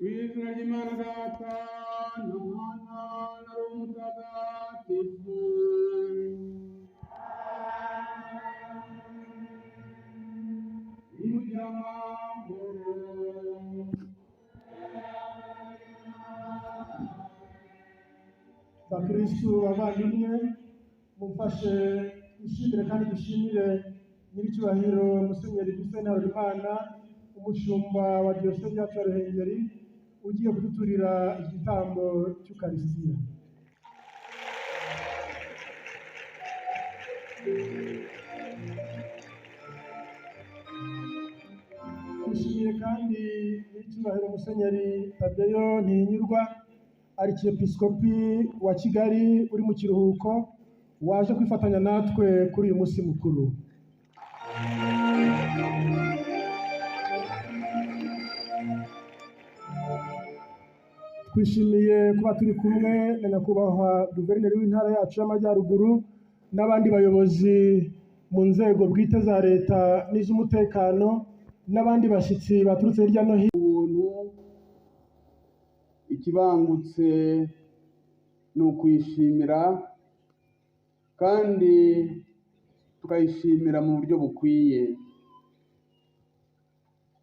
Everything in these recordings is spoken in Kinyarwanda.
Izina ry'Imana Data na Mwana na Roho Mutagatifu. Nimujyamahoro. Bakristu bavandimwe, mumfashe ishimire kandi dushimire nyiricyubahiro Musenyeri Dusabe Harerimana, umushumba wa Diyoseze yacu ya Ruhengeri, ugiye kuduturira igitambo cy'Ukarisitiya. Dushimire kandi nyiricyubahiro Musenyeri Tadeyo Ntihinyurwa, Arkiyepiskopi wa Kigali uri mu kiruhuko, waje kwifatanya natwe kuri uyu munsi mukuru. Twishimiye kuba turi kumwe na nyakubahwa Guverineri w'intara yacu y'Amajyaruguru n'abandi bayobozi mu nzego bwite za leta n'iz'umutekano n'abandi bashyitsi baturutse hirya no hino. Ikibangutse ni ukwishimira kandi tukayishimira mu buryo bukwiye.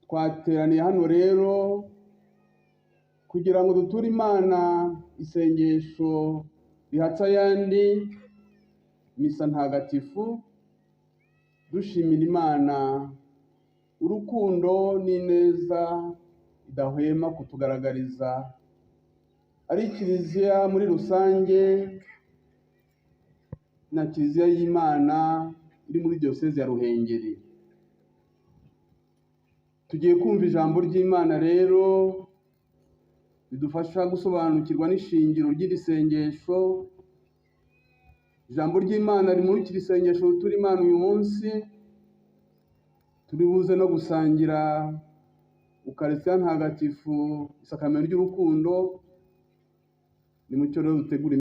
Twateraniye hano rero kugira ngo duture Imana isengesho rihatse ayandi, misa ntagatifu, dushimira Imana urukundo n'ineza idahwema kutugaragariza, ari Kiliziya muri rusange na Kiliziya y'Imana iri muri Diyoseze ya Ruhengeri. Tugiye kumva ijambo ry'Imana rero ridufasha gusobanukirwa n'ishingiro ry'iri sengesho. Ijambo ry'Imana rimurikira isengesho turi Imana uyu munsi, turi buze no gusangira Ukarisitiya ntagatifu, isakamento ry'urukundo. Nimucyo rero dutegure